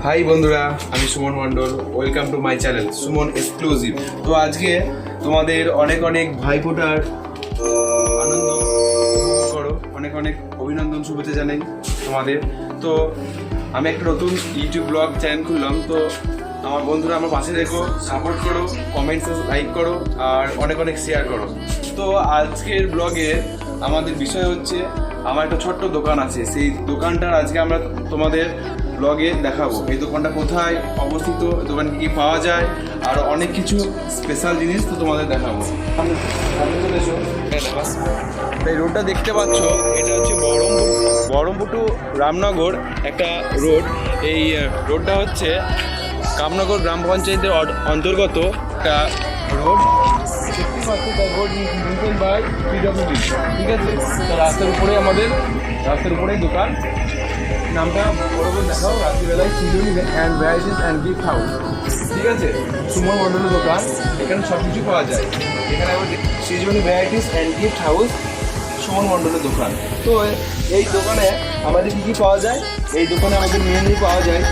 High বন্ধুরা, আমি Suman Mondal. Welcome to my channel Suman exclusive. তো আজকে তোমাদের অনেক অনেক ভাইফোঁটার আনন্দ করো, অনেক অনেক অভিনন্দন, শুভেচ্ছা জানাই তোমাদের। তো আমি একটা নতুন ইউটিউব ব্লগ চ্যানেল খুললাম। তো আমার বন্ধুরা আমার পাশে দেখো, সাপোর্ট করো, কমেন্টসে লাইক করো আর অনেক অনেক শেয়ার করো। তো আজকের ব্লগে আমাদের বিষয় হচ্ছে আমার একটা ছোট্ট দোকান আছে, সেই দোকানটার আজকে আমরা তোমাদের ব্লগে দেখাবো। এই দোকানটা কোথায় অবস্থিত, দোকানে কী পাওয়া যায়, আর অনেক কিছু স্পেশাল জিনিস তো তোমাদের দেখাবো। এই রোডটা দেখতে পাচ্ছ, এটা হচ্ছে বহরমপুর টু রামনগর একটা রোড। এই রোডটা হচ্ছে কামনগর গ্রাম পঞ্চায়েতের অন্তর্গত একটা রোড। ঠিক আছে, তো রাস্তার উপরেই দোকান। নামটা বরাবর দেখাও, রাত্রিবেলায় Seasony and varieties and gift house. ঠিক আছে, সুমন মণ্ডলের দোকান, এখানে সব কিছু পাওয়া যায়। এখানে আবার Seasony varieties and gift house, Suman মণ্ডলের দোকান। তো এই দোকানে আমাদের কী কী পাওয়া যায়? এই দোকানে আমাদের মেনলি পাওয়া যায়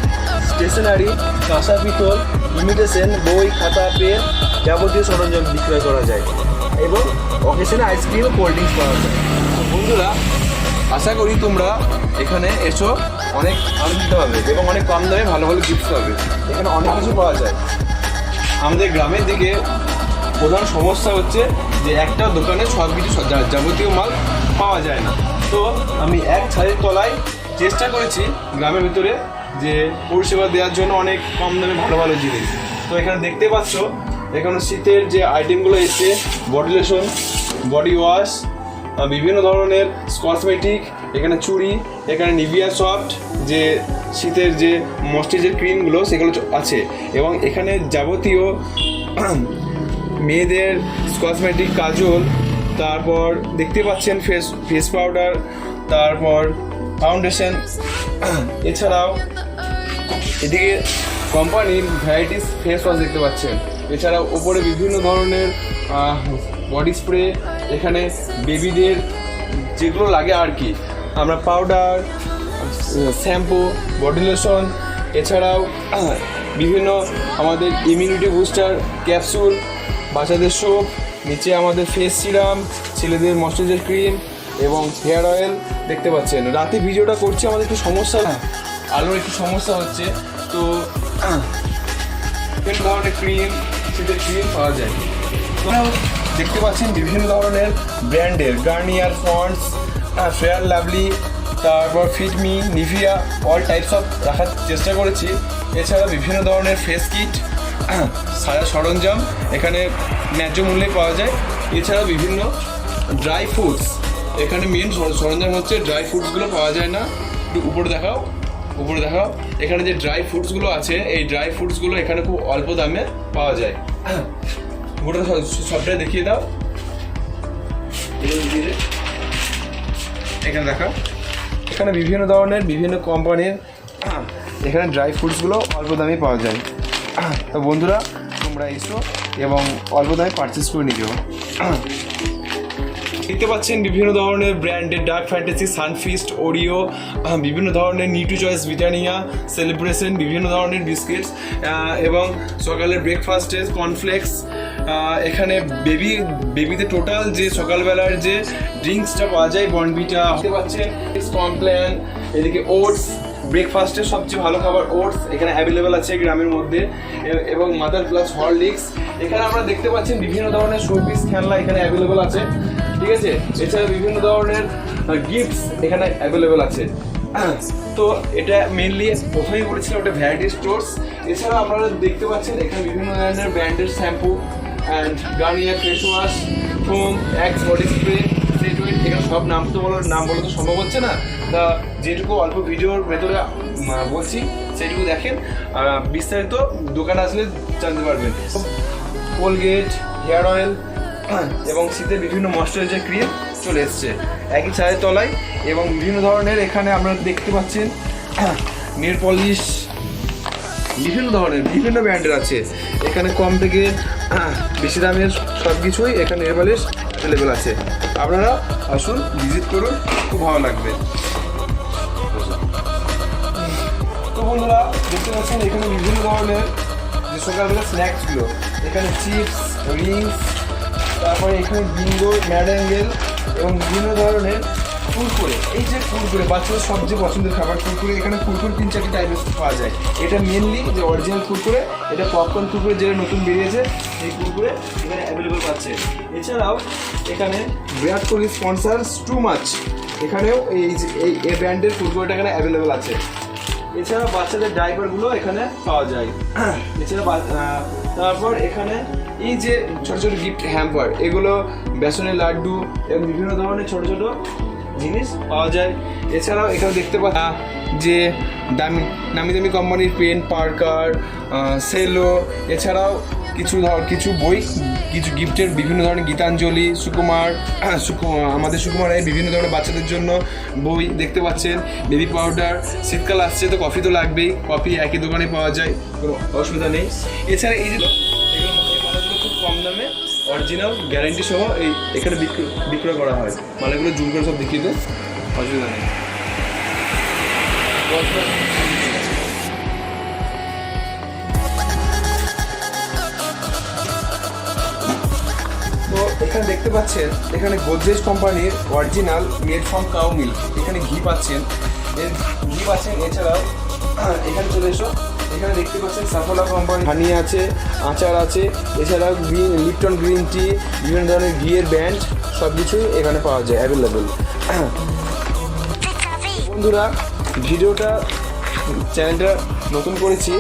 স্টেশনারি, কাঁসা পিতল, ইমিটেশন, বই, খাতা, পেন, যাবতীয় সরঞ্জাম বিক্রয় করা যায় এবং অকেশনে আইসক্রিম ও কোল্ড ড্রিঙ্কস পাওয়া যায়। তো বন্ধুরা, আশা করি তোমরা এখানে এসো, অনেক আনন্দিত হবে এবং অনেক কম দামে ভালো ভালো গিফট পাবে। এখানে অনেক কিছু পাওয়া যায়। আমাদের গ্রামের দিকে প্রধান সমস্যা হচ্ছে যে একটা দোকানে সব কিছু যাবতীয় মাল পাওয়া যায় না। তো আমি এক ছাদের তলায় চেষ্টা করেছি গ্রামের ভিতরে যে পরিষেবা দেওয়ার জন্য অনেক কম দামে ভালো ভালো জিনিস। তো এখানে দেখতে পাচ্ছ, এখানে শীতের যে আইটেমগুলো এসছে, বডি লোশন, বডি ওয়াশ, বিভিন্ন ধরনের কসমেটিক, এখানে চুড়ি, এখানে নিভিয়া সফট যে শীতের যে ময়েশ্চারাইজার ক্রিমগুলো সেগুলো আছে এবং এখানে যাবতীয় মেয়েদের কসমেটিক, কাজল, তারপর দেখতে পাচ্ছেন ফেস পাউডার, তারপর ফাউন্ডেশন। এছাড়াও এদিকে কোম্পানির ভ্যারাইটিস ফেস ওয়াশ দেখতে পাচ্ছেন। এছাড়াও ওপরে বিভিন্ন ধরনের বডি স্প্রে, এখানে বেবিদের যেগুলো লাগে আর কি, আমরা পাউডার, শ্যাম্পু, বডি লোশন, এছাড়াও বিভিন্ন আমাদের ইমিউনিটি বুস্টার ক্যাপসুল, বাচ্চাদের সোপ, নিচে আমাদের ফেস সিরাম, ছেলেদের ময়েশ্চারাইজার ক্রিম এবং হেয়ার অয়েল দেখতে পাচ্ছেন। রাতে ভিডিওটা করছি, আমাদের একটু সমস্যা, আলোর একটু সমস্যা হচ্ছে। তো বিভিন্ন ধরনের ক্রিম, শীতের ক্রিম পাওয়া যায়। দেখতে পাচ্ছেন বিভিন্ন ধরনের ব্র্যান্ডের গার্নিয়ার, পন্ডস, ফেয়ার লাভলি, তারপর Fit Me, Nivea, all types of রাখার চেষ্টা করেছি। এছাড়া বিভিন্ন ধরনের ফেস কিট, সারা সরঞ্জাম এখানে ন্যায্য মূল্যে পাওয়া যায়। এছাড়া বিভিন্ন ড্রাই ফ্রুটস, এখানে মেন সরঞ্জাম হচ্ছে ড্রাই ফ্রুটসগুলো পাওয়া যায় না। একটু উপরে দেখাও। এখানে যে ড্রাই ফ্রুটসগুলো আছে, এই ড্রাই ফ্রুটসগুলো এখানে খুব অল্প দামে পাওয়া যায়। গোটা সবটাই দেখিয়ে দাও। এখানে দেখা, এখানে বিভিন্ন ধরনের বিভিন্ন কোম্পানির এখানে ড্রাই ফ্রুটসগুলো অল্প দামে পাওয়া যায়। তো বন্ধুরা, তোমরা এসো এবং অল্প দামে পারচেস করে নিও। দেখতে পাচ্ছেন বিভিন্ন ধরনের ব্র্যান্ডের ডার্ক ফ্যান্টাসি, সানফিস্ট, ওরিও, বিভিন্ন ধরনের নিউট্রি চয়েস, ব্রিটানিয়া, সেলিব্রেশন, বিভিন্ন ধরনের বিস্কিটস এবং সকালের ব্রেকফাস্টে কর্নফ্লেক্স। এখানে বেবিতে টোটাল যে সকালবেলার যে ড্রিঙ্কসটা পাওয়া যায়, বর্নভিটা দেখতে পাচ্ছেন, কমপ্ল্যান, এদিকে ওটস, ব্রেকফাস্টের সবচেয়ে ভালো খাবার ওটস এখানে অ্যাভেলেবেল আছে গ্রামের মধ্যে, এবং মাদার প্লাস হরলিক্স। এখানে আমরা দেখতে পাচ্ছেন বিভিন্ন ধরনের শোপিস খেলনা এখানে অ্যাভেলেবেল আছে। ঠিক আছে, এছাড়া বিভিন্ন ধরনের গিফটস এখানে অ্যাভেলেবেল আছে। তো এটা মেনলি প্রথমেই বলেছিলাম, ওটা ভ্যারাইটি স্টোর্স। এছাড়া আপনারা দেখতে পাচ্ছেন এখানে বিভিন্ন ধরনের ব্র্যান্ডের shampoo and Garnier face wash, foam, Axe body spray, সেটুইট, এখানে সব নাম বলা তো সম্ভব হচ্ছে না। তা যেটুকু অল্প ভিডিওর ভেতরে বলছি সেটুকু দেখেন, বিস্তারিত দোকানে আসলে জানতে পারবেন। কোলগেট, হেয়ার অয়েল এবং শীতের বিভিন্ন ময়েশ্চারাইজার ক্রিম চলে এসছে একই ছাদের তলায়। এবং বিভিন্ন ধরনের এখানে আপনারা দেখতে পাচ্ছেন নেল পলিশ, বিভিন্ন ধরনের বিভিন্ন ব্র্যান্ডের আছে। এখানে কম থেকে বেশি দামের সব কিছুই এখানে নেল পলিশ অ্যাভেলেবেল আছে। আপনারা আসুন, ভিজিট করুন, খুব ভালো লাগবে। তো বন্ধুরা দেখতে পাচ্ছেন এখানে বিভিন্ন ধরনের যে সকালবেলা স্ন্যাক্সগুলো, এখানে চিপস, রিংস, তারপরে এখানে বিঙ্গো, ম্যাডাঙ্গেল এবং বিভিন্ন ধরনের কুরকুরে। এই যে কুরকুরে বাচ্চাদের সবচেয়ে পছন্দের খাবার কুরকুরে, এখানে কুরকুরে 3-4টি টাইপের পাওয়া যায়। এটা মেনলি যে অরিজিনাল কুরকুরে, এটা পপকর্ন কুরকুরে যেটা নতুন বেরিয়েছে এই কুরকুরে এখানে অ্যাভেলেবেল পাচ্ছে। এছাড়াও এখানে Virat Kohli sponsor too much, এখানেও এই ব্র্যান্ডের কুরকুরেটা এখানে অ্যাভেলেবেল আছে। এছাড়া বাচ্চাদের ডাইপারগুলো এখানে পাওয়া যায়। এছাড়া তারপর এখানে এই যে ছোটো ছোটো গিফট হ্যাম্পার, এগুলো বেসনের লাড্ডু এবং বিভিন্ন ধরনের ছোটো ছোটো জিনিস পাওয়া যায়। এছাড়াও এখানে দেখতে পাচ্ছি যে নামি দামি কোম্পানির পেন, পার্কার, সেলো, এছাড়াও কিছু বই, কিছু গিফটের বিভিন্ন ধরনের গীতাঞ্জলি, আমাদের সুকুমারের বিভিন্ন ধরনের বাচ্চাদের জন্য বই দেখতে পাচ্ছেন। বেবি পাউডার, শীতকাল আসছে তো কফি তো লাগবেই, কফি একই দোকানে পাওয়া যায়, কোনো অসুবিধা নেই। এছাড়া এই যে মালাগুলো খুব কম দামে অরিজিনাল গ্যারান্টি সহ এখানে বিক্রয় করা হয়। মালাগুলো জুম করে সব দেখিয়ে দেয়, অসুবিধা নেই। তো এখানে দেখতে পাচ্ছেন এখানে গোদরেজ কোম্পানির original made from cow milk, এখানে ঘি পাচ্ছেন। এছাড়াও এখানে চলে এসো, এখানে দেখতে পাচ্ছেন সাফোলা কোম্পানি হানি আছে, আচার আছে, এছাড়াও লিপটন গ্রিন টি, বিভিন্ন ধরনের ঘিয়ের ব্যান্ড সব কিছুই এখানে পাওয়া যায় অ্যাভেলেবেল। বন্ধুরা চ্যানেলটা নতুন করেছি,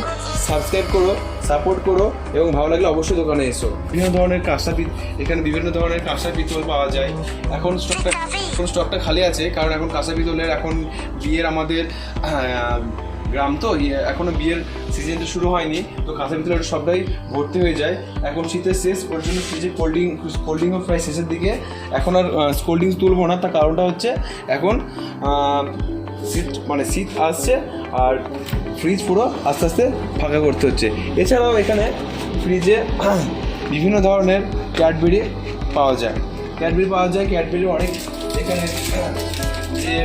সাবস্ক্রাইব করো, সাপোর্ট করো এবং ভালো লাগলে অবশ্যই দোকানে এসো। বিভিন্ন ধরনের এখানে বিভিন্ন ধরনের কাঁসা পিতল পাওয়া যায়। এখন স্টকটা খালি আছে, কারণ এখন কাঁসা পিতলের এখন বিয়ের আমাদের গ্রাম তো এখনো বিয়ের সিজনটা শুরু হয়নি, তো কাঁসা পিতলের সবটাই ভর্তি হয়ে যায়। এখন শীতের শেষ, ওর জন্য ফ্রিজে কোল্ড ড্রিঙ্কও প্রায় শেষের দিকে। এখন আর কোল্ড ড্রিঙ্কস তুলবো না, তার কারণটা হচ্ছে এখন শীত আসছে আর ফ্রিজ পুরো আস্তে আস্তে ফাঁকা করতে হচ্ছে। এছাড়াও এখানে ফ্রিজে বিভিন্ন ধরনের ক্যাডবেরি পাওয়া যায়। ক্যাডবেরি অনেক এখানে যে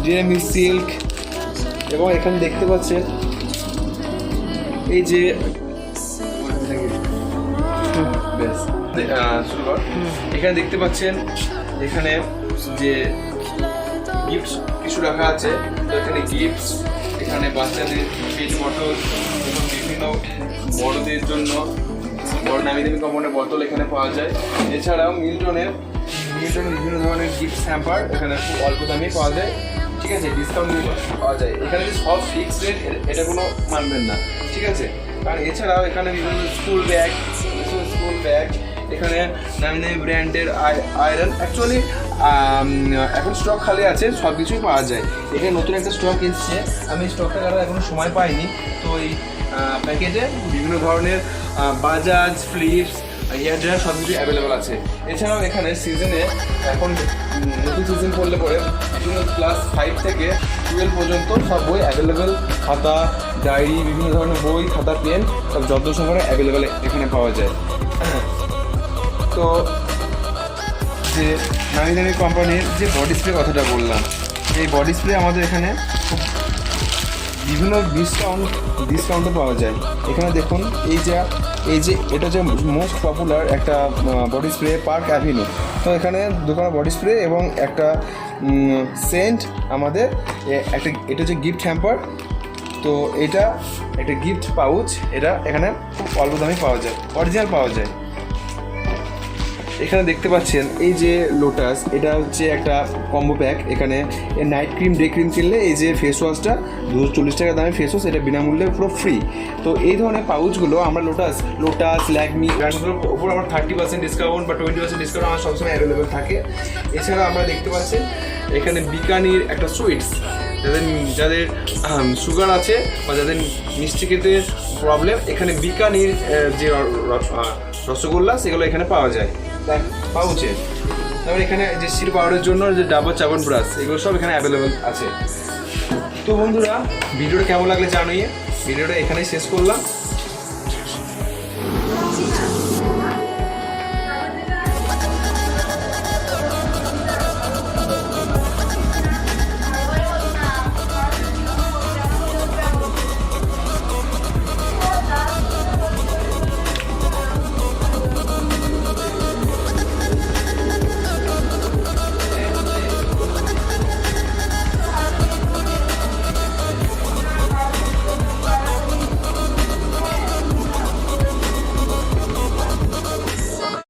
ডেয়ারি সিল্ক, এবং এখানে দেখতে পাচ্ছেন এই যে এখানে দেখতে পাচ্ছেন এখানে যে গিফট কিছু রাখা আছে। তো এখানে গিফট, এখানে বাচ্চাদের পেট বটল এবং বিভিন্ন বড়দের জন্য বড় নামি দামি কোম্পানির বোতল এখানে পাওয়া যায়। এছাড়াও মিল্টনের বিভিন্ন ধরনের গিফট হ্যাম্পার এখানে খুব অল্প দামে পাওয়া যায়, ঠিক আছে, ডিসকাউন্ট দিয়ে পাওয়া যায়। এখানে সব ফিক্সড রেট, এটা কোনো মানবেন না, ঠিক আছে। আর এছাড়াও এখানে বিভিন্ন স্কুল ব্যাগ, এখানে নামি দামি ব্র্যান্ডের আয়রন, অ্যাকচুয়ালি এখন স্টক খালি আছে, সব কিছুই পাওয়া যায়। এখানে নতুন একটা স্টক এসছে, আমি স্টকটা কাটার এখনো সময় পাইনি। তো এই প্যাকেজে বিভিন্ন ধরনের বাজাজ, ফ্লিপস, হেয়ার ড্রায়ার সব কিছু অ্যাভেলেবেল আছে। এছাড়াও এখানে সিজনে এখন নতুন সিজন পড়লে পরে বিভিন্ন ক্লাস 5 থেকে 12 পর্যন্ত সব বই অ্যাভেলেবেল, খাতা, ডায়েরি, বিভিন্ন ধরনের বই, খাতা, পেন সব যত্ন সহকারে অ্যাভেলেবেল এখানে পাওয়া যায়। তো যে নামি দামি কোম্পানির যে বডি স্প্রে কথাটা বললাম, এই বডি স্প্রে আমাদের এখানে খুব বিভিন্ন ডিসকাউন্টও পাওয়া যায়। এখানে দেখুন এই যে এটা হচ্ছে মোস্ট পপুলার একটা বডি স্প্রে, পার্ক অ্যাভিনিউ। তো এখানে দোকানে বডি স্প্রে এবং একটা সেন্ট আমাদের এটা হচ্ছে গিফট হ্যাম্পার। তো এটা একটা গিফট পাউচ, এটা এখানে খুব অল্প দামে পাওয়া যায়, অরিজিনাল পাওয়া যায়। এখানে দেখতে পাচ্ছেন এই যে লোটাস, এটা হচ্ছে একটা কম্বো প্যাক। এখানে নাইট ক্রিম, ডে ক্রিম কিনলে এই যে ফেস ওয়াশটা 240 টাকা দামে ফেস ওয়াশ, এটা বিনামূল্যে পুরো ফ্রি। তো এই ধরনের পাউচগুলো আমরা লোটাস, ল্যাকমি ব্র্যান্ডগুলোর উপর আমার 30% ডিসকাউন্ট বা 20% ডিসকাউন্ট আমার সবসময় অ্যাভেলেবেল থাকে। এছাড়া আমরা দেখতে পাচ্ছেন এখানে বিকানির একটা সুইটস, যাদের সুগার আছে বা যাদের মিষ্টি খেতে প্রবলেম, এখানে বিকানির যে রসগোল্লা সেগুলো এখানে পাওয়া যায় পাউচে। তারপরে এখানে যে সিল পাউডারের জন্য যে ডাবর চাবন ব্রাশ, এগুলো সব এখানে অ্যাভেলেবেল আছে। তো বন্ধুরা ভিডিওটা কেমন লাগলে জানিয়ে ভিডিওটা এখানেই শেষ করলাম।